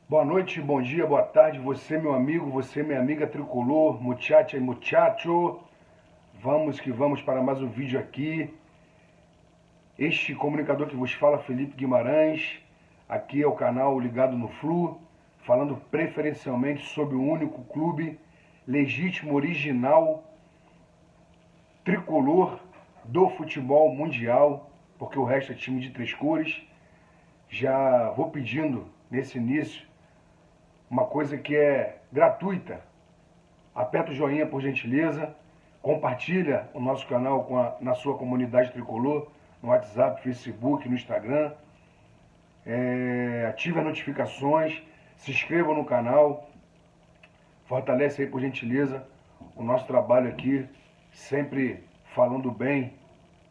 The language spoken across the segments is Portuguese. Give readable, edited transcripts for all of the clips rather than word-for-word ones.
Boa noite, bom dia, boa tarde, você meu amigo, você minha amiga tricolor, muchacha e muchacho. Vamos que vamos para mais um vídeo aqui. Este comunicador que vos fala, Felipe Guimarães. Aqui é o canal Ligado no Flu, falando preferencialmente sobre o único clube legítimo, original, tricolor do futebol mundial, porque o resto é time de três cores. Já vou pedindo nesse início uma coisa que é gratuita. Aperta o joinha por gentileza, compartilha o nosso canal na sua comunidade tricolor, no WhatsApp, Facebook, no Instagram, ative as notificações, se inscreva no canal, fortalece aí por gentileza o nosso trabalho aqui, sempre falando bem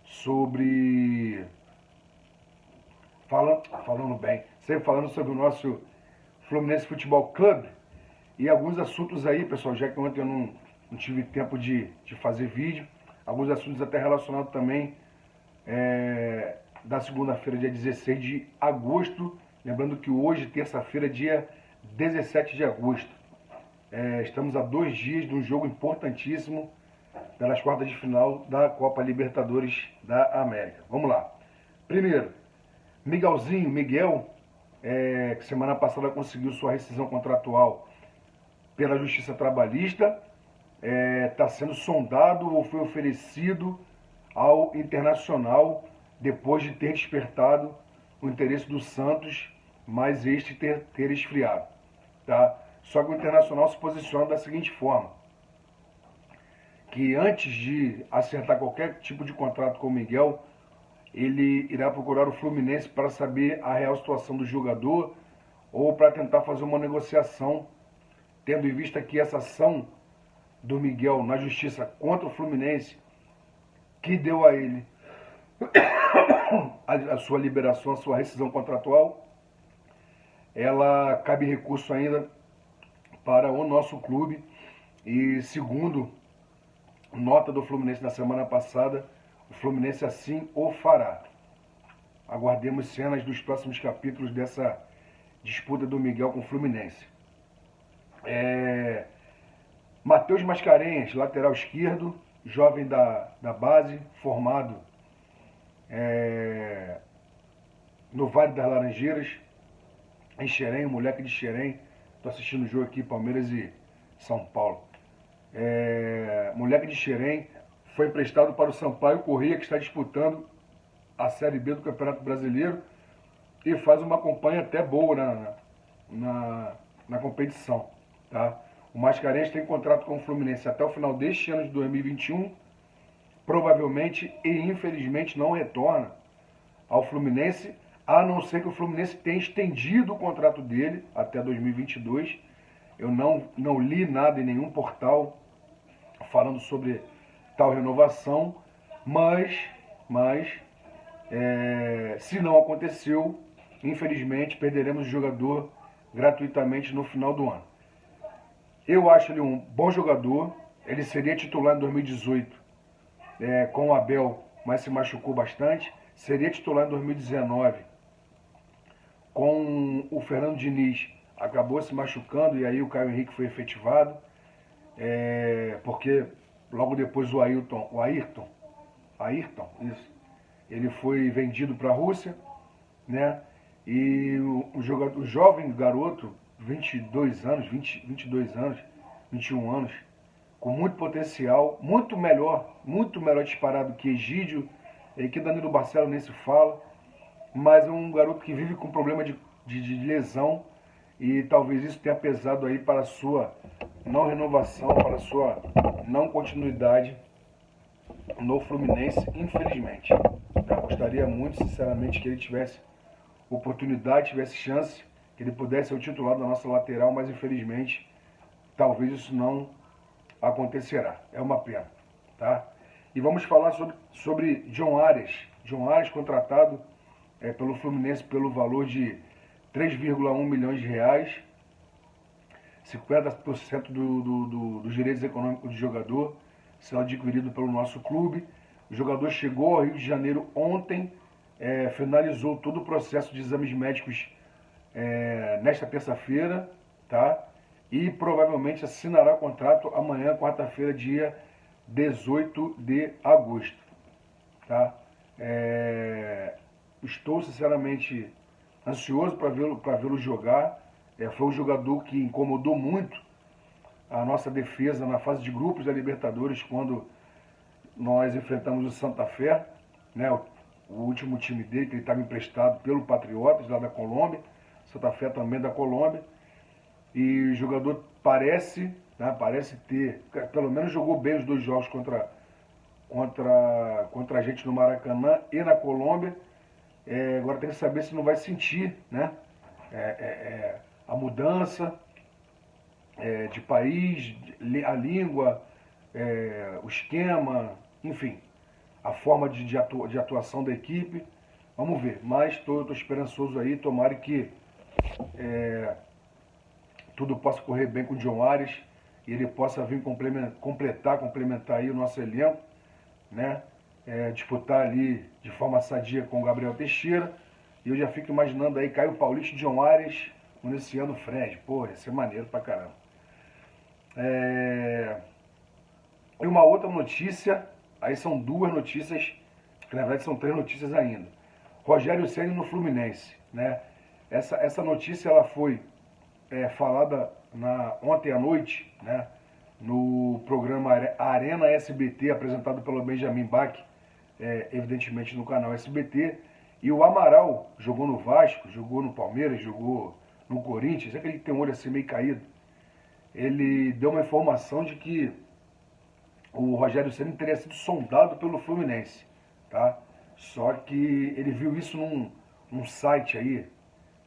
sobre... sempre falando sobre o nosso Fluminense Futebol Clube. E alguns assuntos aí, pessoal, já que ontem eu não tive tempo de fazer vídeo, alguns assuntos até relacionados também da segunda-feira, dia 16 de agosto. Lembrando que hoje, terça-feira, dia 17 de agosto. Estamos a 2 dias de um jogo importantíssimo pelas quartas de final da Copa Libertadores da América. Vamos lá. Primeiro, Miguel, que semana passada conseguiu sua rescisão contratual pela Justiça Trabalhista, está sendo sondado ou foi oferecido ao Internacional depois de ter despertado o interesse do Santos, mas este ter esfriado. Tá? Só que o Internacional se posiciona da seguinte forma, que antes de acertar qualquer tipo de contrato com o Miguel, ele irá procurar o Fluminense para saber a real situação do jogador ou para tentar fazer uma negociação, tendo em vista que essa ação do Miguel na justiça contra o Fluminense, que deu a ele a sua liberação, a sua rescisão contratual, ela cabe recurso ainda para o nosso clube. E segundo nota do Fluminense na semana passada, o Fluminense assim o fará. Aguardemos cenas dos próximos capítulos dessa disputa do Miguel com o Fluminense. Matheus Mascarenhas, lateral esquerdo, jovem da base, formado no Vale das Laranjeiras, em Xerém, moleque de Xerém. Estou assistindo o jogo aqui, Palmeiras e São Paulo. Moleque de Xerém, foi emprestado para o Sampaio Corrêa, que está disputando a Série B do Campeonato Brasileiro e faz uma campanha até boa na competição. Tá? O Mascarenhas tem contrato com o Fluminense até o final deste ano de 2021. Provavelmente e infelizmente não retorna ao Fluminense, a não ser que o Fluminense tenha estendido o contrato dele até 2022. Eu não li nada em nenhum portal falando sobre tal renovação, mas se não aconteceu, infelizmente perderemos o jogador gratuitamente no final do ano. Eu acho ele um bom jogador, ele seria titular em 2018 com o Abel, mas se machucou bastante. Seria titular em 2019 com o Fernando Diniz, acabou se machucando e aí o Caio Henrique foi efetivado, porque logo depois o Ayrton, isso, ele foi vendido para a Rússia, né? E o jovem garoto, 22 anos, 22 anos, 21 anos, com muito potencial, muito melhor disparado que Egídio, que Danilo Barcelo nem se fala, mas é um garoto que vive com problema de lesão e talvez isso tenha pesado aí para a sua não renovação, para a sua não continuidade no Fluminense, infelizmente. Eu gostaria muito, sinceramente, que ele tivesse oportunidade, tivesse chance, que ele pudesse ser o titular da nossa lateral, mas infelizmente talvez isso não acontecerá. É uma pena, tá? E vamos falar sobre John Arias. John Arias contratado pelo Fluminense pelo valor de 3,1 milhões de reais, 50% dos direitos econômicos do jogador são adquiridos pelo nosso clube. O jogador chegou ao Rio de Janeiro ontem, finalizou todo o processo de exames médicos nesta terça-feira, tá? E provavelmente assinará o contrato amanhã, quarta-feira, dia 18 de agosto, tá? Estou sinceramente ansioso para vê-lo jogar. Foi um jogador que incomodou muito a nossa defesa na fase de grupos da Libertadores, quando nós enfrentamos o Santa Fé, né? O último time dele, que ele estava emprestado pelo Patriotas, lá da Colômbia. Santa Fé também da Colômbia. E o jogador parece, né, parece ter, pelo menos jogou bem os 2 jogos contra a gente no Maracanã e na Colômbia. Agora tem que saber se não vai sentir, né, a mudança de país, a língua, o esquema, enfim, a forma de atuação da equipe. Vamos ver, mas estou esperançoso aí, tomara que tudo possa correr bem com o John Ares e ele possa vir complementar aí o nosso elenco, né? Disputar ali de forma sadia com o Gabriel Teixeira. E eu já fico imaginando aí Caio Paulista e John Ares municiando o Fred. Pô, ia ser maneiro pra caramba. E uma outra notícia, aí são 2 notícias, que na verdade são 3 notícias ainda. Rogério Ceni no Fluminense, né? Essa notícia ela foi falada ontem à noite, né, no programa Arena SBT, apresentado pelo Benjamin Bach, evidentemente no canal SBT. E o Amaral jogou no Vasco, jogou no Palmeiras, jogou no Corinthians, aquele que tem um olho assim meio caído. Ele deu uma informação de que o Rogério Ceni teria sido sondado pelo Fluminense, tá? Só que ele viu isso num site aí,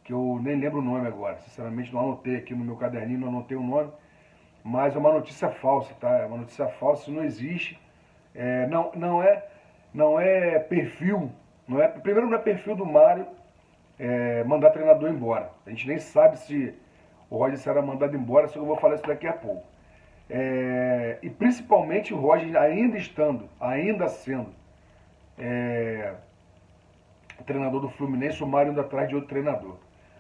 que eu nem lembro o nome agora, sinceramente não anotei aqui no meu caderninho, não anotei o nome, mas é uma notícia falsa, tá? É uma notícia falsa, não existe, não é perfil, primeiro não é perfil do Mário mandar treinador embora. A gente nem sabe se o Roger será mandado embora, só que eu vou falar isso daqui a pouco. E principalmente o Roger ainda sendo treinador do Fluminense, o Mário indo atrás de outro treinador.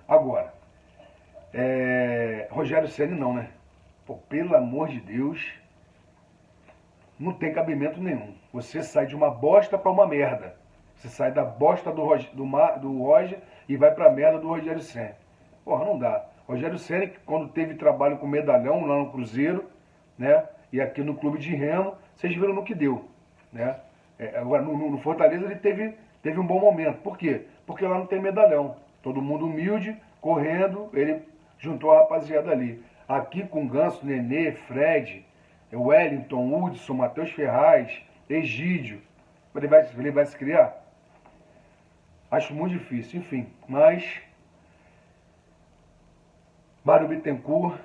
Agora, Rogério Ceni não, né? Pô, pelo amor de Deus, não tem cabimento nenhum. Você sai de uma bosta para uma merda. Você sai da bosta do Roger e vai para a merda do Rogério Ceni. Porra, não dá. Rogério Ceni, quando teve trabalho com medalhão lá no Cruzeiro, né? E aqui no Clube de Remo, vocês viram no que deu, né? Agora, no Fortaleza ele teve um bom momento. Por quê? Porque lá não tem medalhão. Todo mundo humilde, correndo, ele juntou a rapaziada ali. Aqui com Ganso, Nenê, Fred, Wellington, Hudson, Matheus Ferraz, Egídio. Ele vai se criar? Acho muito difícil, enfim. Mas, Mário Bittencourt,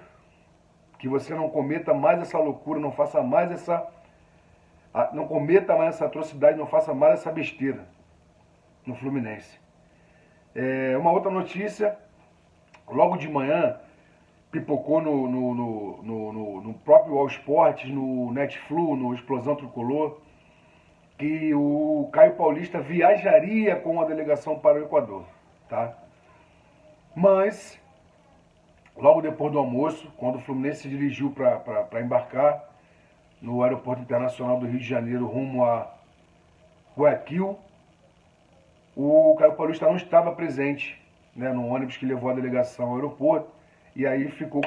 que você não cometa mais essa loucura, não faça mais não cometa mais essa atrocidade, não faça mais essa besteira no Fluminense. Uma outra notícia, logo de manhã, pipocou no próprio All Sports, no Netflu, no Explosão Tricolor, que o Caio Paulista viajaria com a delegação para o Equador, tá? Mas, logo depois do almoço, quando o Fluminense se dirigiu para embarcar no Aeroporto Internacional do Rio de Janeiro rumo a Guayaquil, o Caio Paulista não estava presente, né, no ônibus que levou a delegação ao aeroporto, e aí ficou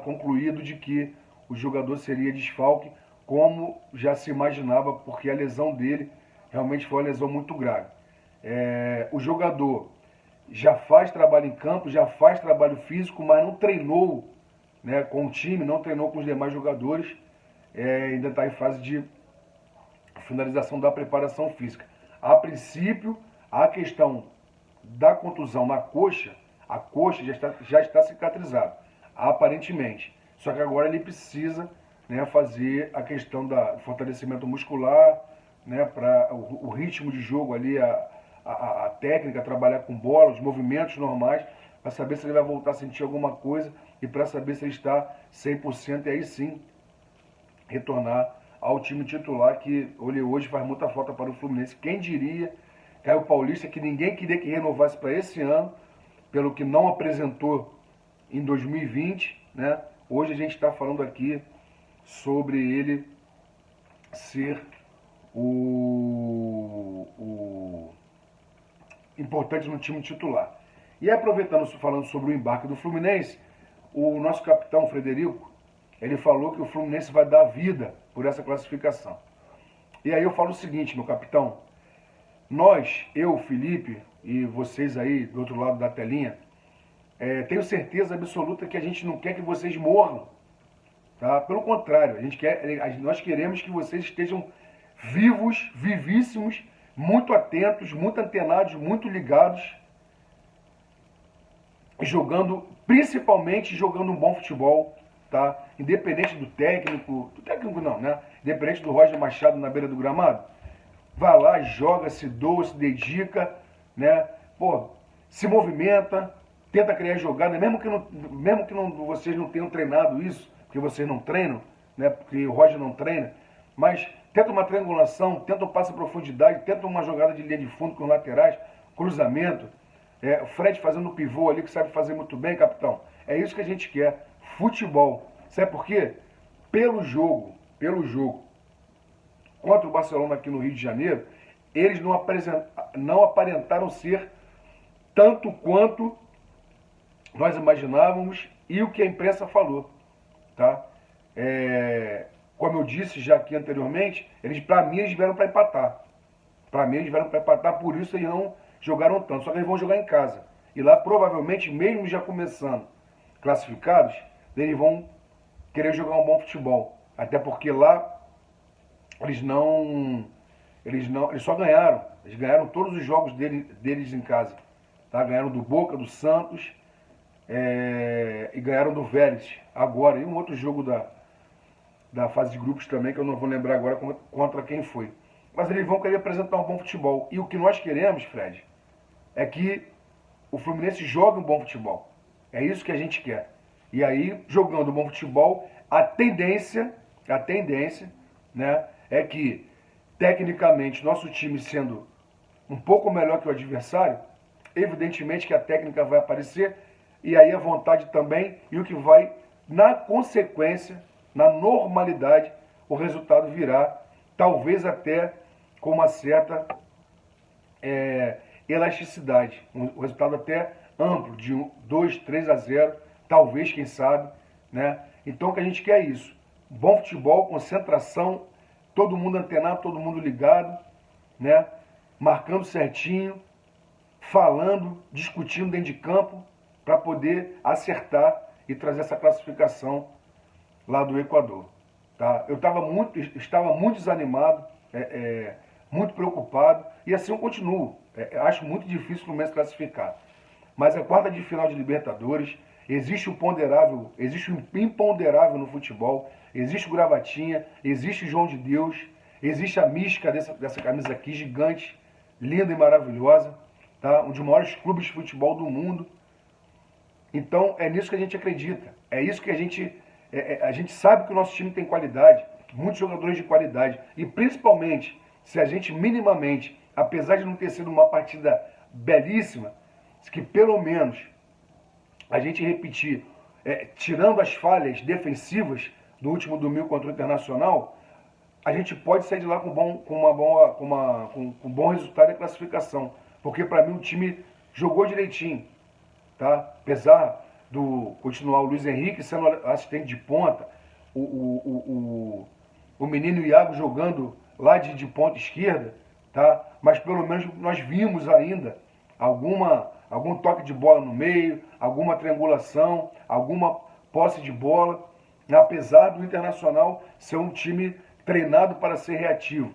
concluído de que o jogador seria desfalque, como já se imaginava, porque a lesão dele realmente foi uma lesão muito grave. O jogador já faz trabalho em campo, já faz trabalho físico, mas não treinou, né, com o time, não treinou com os demais jogadores, ainda está em fase de finalização da preparação física. A princípio, a questão da contusão na coxa, a coxa já está cicatrizada, aparentemente. Só que agora ele precisa, né, fazer a questão do fortalecimento muscular, né, para o ritmo de jogo ali, a técnica, trabalhar com bola, os movimentos normais, para saber se ele vai voltar a sentir alguma coisa e para saber se ele está 100% e aí sim retornar ao time titular, que hoje faz muita falta para o Fluminense. Quem diria, Caio Paulista, que ninguém queria que renovasse para esse ano, pelo que não apresentou em 2020, né? Hoje a gente está falando aqui sobre ele ser o importante no time titular. E aproveitando, falando sobre o embarque do Fluminense, o nosso capitão Frederico, ele falou que o Fluminense vai dar vida por essa classificação. E aí eu falo o seguinte, meu capitão, nós, eu, Felipe e vocês aí do outro lado da telinha, tenho certeza absoluta que a gente não quer que vocês morram, tá? Pelo contrário, nós queremos que vocês estejam vivos, vivíssimos, muito atentos, muito antenados, muito ligados, principalmente jogando um bom futebol, tá? Independente do técnico não, né? Independente do Roger Machado na beira do gramado, vai lá, joga, se doa, se dedica, né? Pô, se movimenta, tenta criar jogada, mesmo que vocês não tenham treinado isso, porque vocês não treinam, né? Porque o Roger não treina, mas tenta uma triangulação, tenta um passe em profundidade, tenta uma jogada de linha de fundo com os laterais, cruzamento. O Fred fazendo o pivô ali, que sabe fazer muito bem, capitão. É isso que a gente quer. Futebol. Sabe por quê? Pelo jogo contra o Barcelona aqui no Rio de Janeiro, eles não aparentaram ser tanto quanto nós imaginávamos e o que a imprensa falou. Tá? Como eu disse já aqui anteriormente, para mim eles vieram para empatar. Por isso eles não jogaram tanto. Só que eles vão jogar em casa. E lá provavelmente, mesmo já começando classificados, eles vão querer jogar um bom futebol. Até porque lá eles só ganharam. Eles ganharam todos os jogos deles em casa. Tá? Ganharam do Boca, do Santos e ganharam do Vélez agora. E um outro jogo da fase de grupos também, que eu não vou lembrar agora contra quem foi. Mas eles vão querer apresentar um bom futebol. E o que nós queremos, Fred, é que o Fluminense jogue um bom futebol. É isso que a gente quer. E aí, jogando um bom futebol, a tendência, né, é que, tecnicamente, nosso time sendo um pouco melhor que o adversário, evidentemente que a técnica vai aparecer, e aí a vontade também, e o que vai, na consequência, na normalidade, o resultado virá, talvez até com uma certa elasticidade, um resultado até amplo, de 2, 3-0, talvez, quem sabe, né? Então o que a gente quer é isso, bom futebol, concentração, todo mundo antenado, todo mundo ligado, né? Marcando certinho, falando, discutindo dentro de campo, para poder acertar e trazer essa classificação lá do Equador. Tá? Eu estava muito desanimado, muito preocupado, e assim eu continuo. Acho muito difícil o Fluminense classificar. Mas é quarta de final de Libertadores, existe o ponderável, existe o imponderável no futebol, existe o gravatinha, existe o João de Deus, existe a mística dessa camisa aqui, gigante, linda e maravilhosa, tá? Um dos maiores clubes de futebol do mundo. Então é nisso que a gente acredita, é isso que a gente sabe que o nosso time tem qualidade, muitos jogadores de qualidade, e principalmente se a gente minimamente, apesar de não ter sido uma partida belíssima, que pelo menos a gente repetir, tirando as falhas defensivas do último domingo contra o Internacional, a gente pode sair de lá com um bom resultado e classificação, porque para mim o time jogou direitinho. Tá? Apesar do continuar o Luiz Henrique sendo assistente de ponta, o menino Iago jogando lá de ponta esquerda, tá? Mas pelo menos nós vimos ainda algum toque de bola no meio, alguma triangulação, alguma posse de bola, apesar do Internacional ser um time treinado para ser reativo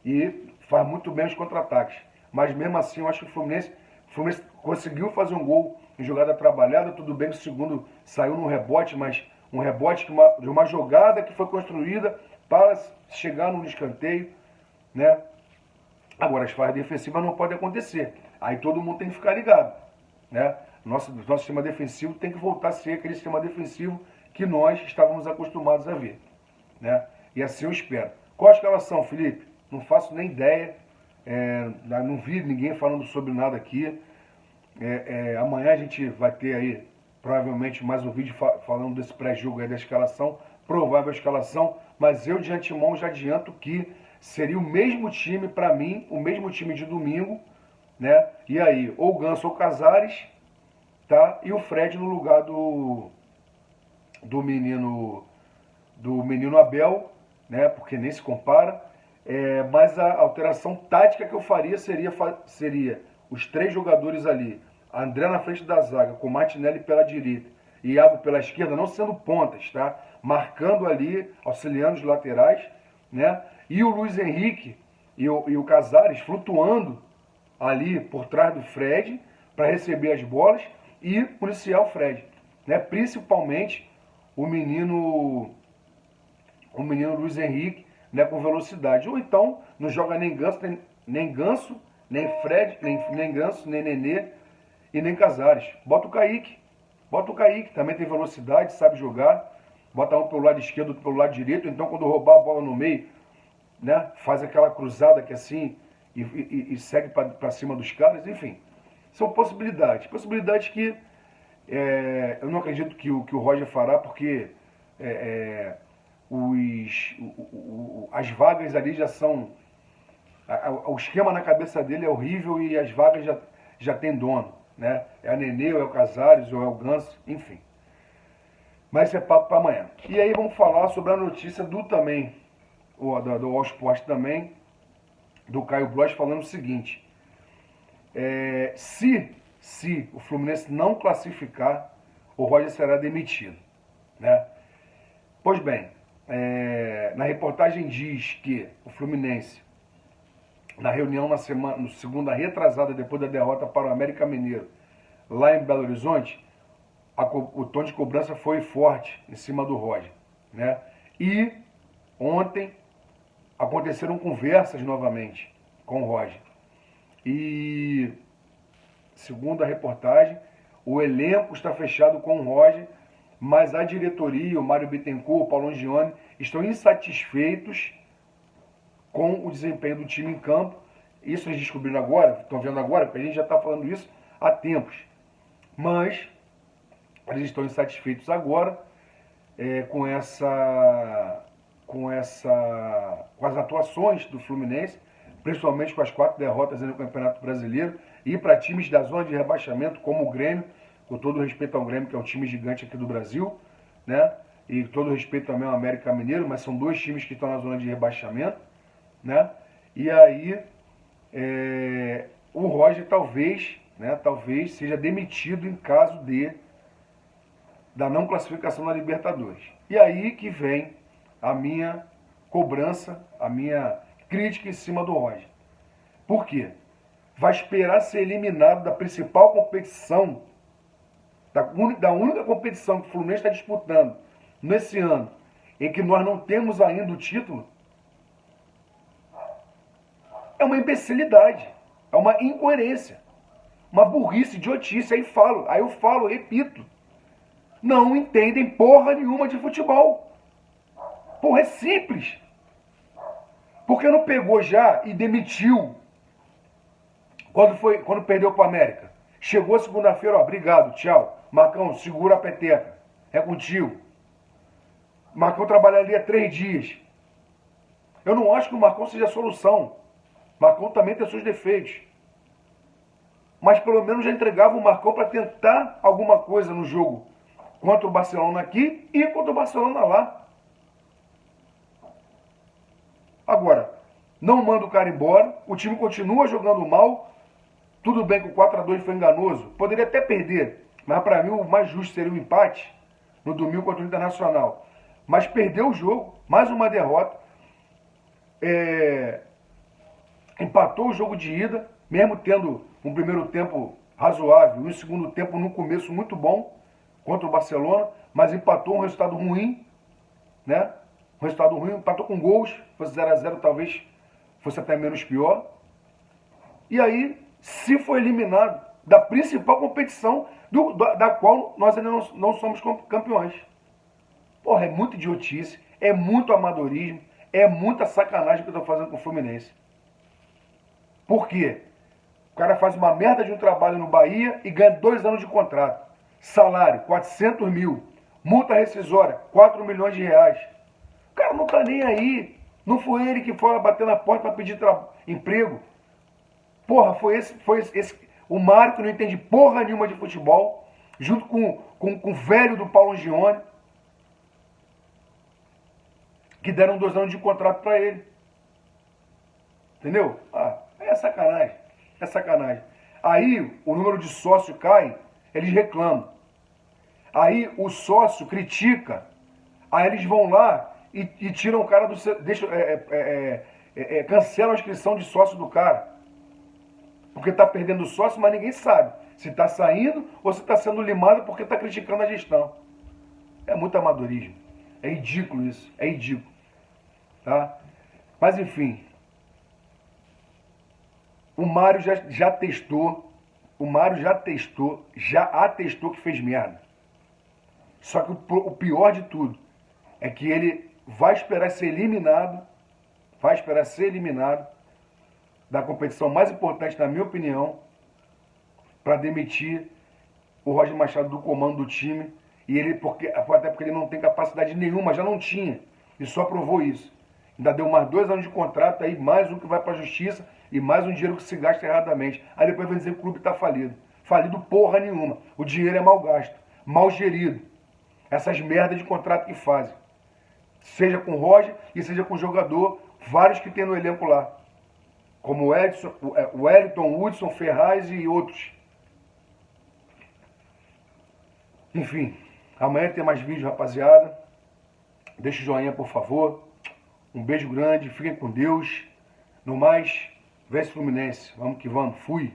e faz muito bem os contra-ataques. Mas mesmo assim eu acho que o Fluminense conseguiu fazer um gol em jogada trabalhada, tudo bem que o segundo saiu num rebote, mas um rebote de uma jogada que foi construída para chegar no escanteio, né? Agora, as falhas defensivas não podem acontecer. Aí todo mundo tem que ficar ligado, né? Nosso sistema defensivo tem que voltar a ser aquele sistema defensivo que nós estávamos acostumados a ver, né? E assim eu espero. Qual a escalação, Felipe? Não faço nem ideia, não vi ninguém falando sobre nada aqui. Amanhã a gente vai ter aí, provavelmente, mais um vídeo falando desse pré-jogo aí da escalação, provável escalação, mas eu de antemão já adianto que seria o mesmo time para mim, o mesmo time de domingo, né? E aí, ou Ganso ou Casares, tá? E o Fred no lugar do menino Abel, né? Porque nem se compara. Mas a alteração tática que eu faria seria os três jogadores ali, André na frente da zaga, com Martinelli pela direita e Iago pela esquerda, não sendo pontas, tá? Marcando ali, auxiliando os laterais, né? E o Luiz Henrique e o Casares flutuando ali por trás do Fred para receber as bolas e policiar o Fred, né? Principalmente o menino Luiz Henrique, né, com velocidade. Ou então não joga nem Ganso, nem Fred, nem Ganso, nem Nenê e nem Casares. Bota o Kaique, também tem velocidade, sabe jogar. Bota um pelo lado esquerdo, outro pelo lado direito. Então quando roubar a bola no meio, né, faz aquela cruzada que assim e segue para cima dos caras. Enfim, são possibilidades. Possibilidades que eu não acredito que o Roger fará, porque as vagas ali já são... O esquema na cabeça dele é horrível e as vagas já tem dono, né? É a Nenê, ou é o Casares, ou é o Ganso, enfim. Mas isso é papo para amanhã. E aí vamos falar sobre a notícia do All Sport também, do Caio Bloch, falando o seguinte: se o Fluminense não classificar, o Roger será demitido, né? Pois bem, na reportagem diz que o Fluminense, na reunião na segunda retrasada, depois da derrota para o América Mineiro, lá em Belo Horizonte, o tom de cobrança foi forte em cima do Roger, né? E ontem aconteceram conversas novamente com o Roger. E, segundo a reportagem, o elenco está fechado com o Roger, mas a diretoria, o Mário Bittencourt, o Paulo Angione, estão insatisfeitos com o desempenho do time em campo. Isso eles descobriram agora, estão vendo agora, porque a gente já está falando isso há tempos. Mas eles estão insatisfeitos agora com as atuações do Fluminense, principalmente com as 4 derrotas no Campeonato Brasileiro, e para times da zona de rebaixamento, como o Grêmio, com todo respeito ao Grêmio, que é um time gigante aqui do Brasil, né? E todo respeito também ao América Mineiro, mas são 2 times que estão na zona de rebaixamento, né? E aí o Roger talvez seja demitido em caso da não classificação na Libertadores. E aí que vem a minha cobrança, a minha crítica em cima do Roger. Por quê? Vai esperar ser eliminado da principal competição, da única competição que o Fluminense está disputando nesse ano, em que nós não temos ainda o título? É uma imbecilidade, é uma incoerência, uma burrice, idiotice. Aí eu falo, repito, não entendem porra nenhuma de futebol. Porra, é simples. Por que não pegou já e demitiu quando perdeu para o América? Chegou segunda-feira, ó, obrigado, tchau. Marcão, segura a peteca, é contigo. Marcão trabalharia 3 dias. Eu não acho que o Marcão seja a solução. Marcão também tem seus defeitos. Mas pelo menos já entregava o Marcão para tentar alguma coisa no jogo contra o Barcelona aqui e contra o Barcelona lá. Agora, não manda o cara embora, o time continua jogando mal. Tudo bem que o 4-2 foi enganoso, poderia até perder, mas para mim o mais justo seria o empate no domingo contra o Internacional. Mas perdeu o jogo, mais uma derrota. Empatou o jogo de ida, mesmo tendo um primeiro tempo razoável e um segundo tempo no começo muito bom contra o Barcelona, mas empatou um resultado ruim, né? Um resultado ruim, empatou com gols, fosse 0-0 talvez fosse até menos pior. E aí se foi eliminado da principal competição da qual nós ainda não somos campeões. Porra, é muito idiotice, é muito amadorismo, é muita sacanagem que eu estou fazendo com o Fluminense. Por quê? cara faz uma merda de um trabalho no Bahia e ganha 2 anos de contrato. Salário, 400 mil. Multa rescisória, 4 milhões de reais. O cara não tá nem aí. Não foi ele que foi bater na porta para pedir emprego. Porra, foi esse. O Mário, que não entende porra nenhuma de futebol, junto com o velho do Paulo Angione, que deram 2 anos de contrato para ele. Entendeu? É sacanagem. É sacanagem. Aí o número de sócio cai, eles reclamam. Aí o sócio critica, aí eles vão lá e tiram o cara do... cancelam a inscrição de sócio do cara. Porque está perdendo sócio, mas ninguém sabe se está saindo ou se está sendo limado porque está criticando a gestão. É muito amadorismo. É ridículo isso. É ridículo. Tá? Mas enfim. O Mário já testou. O Mário já atestou que fez merda. Só que o pior de tudo é que ele vai esperar ser eliminado. Vai esperar ser eliminado da competição mais importante, na minha opinião, para demitir o Roger Machado do comando do time. E ele, até porque ele não tem capacidade nenhuma, já não tinha. E só provou isso. Ainda deu mais 2 anos de contrato, aí mais um que vai para a justiça e mais um dinheiro que se gasta erradamente. Aí depois vai dizer que o clube está falido. Falido porra nenhuma. O dinheiro é mal gasto, mal gerido. Essas merdas de contrato que fazem. Seja com o Roger e seja com o jogador, vários que tem no elenco lá. Como o Wellington, Hudson, Ferraz e outros. Enfim, amanhã tem mais vídeo, rapaziada. Deixa o joinha, por favor. Um beijo grande, fiquem com Deus. No mais, vence Fluminense. Vamos que vamos. Fui.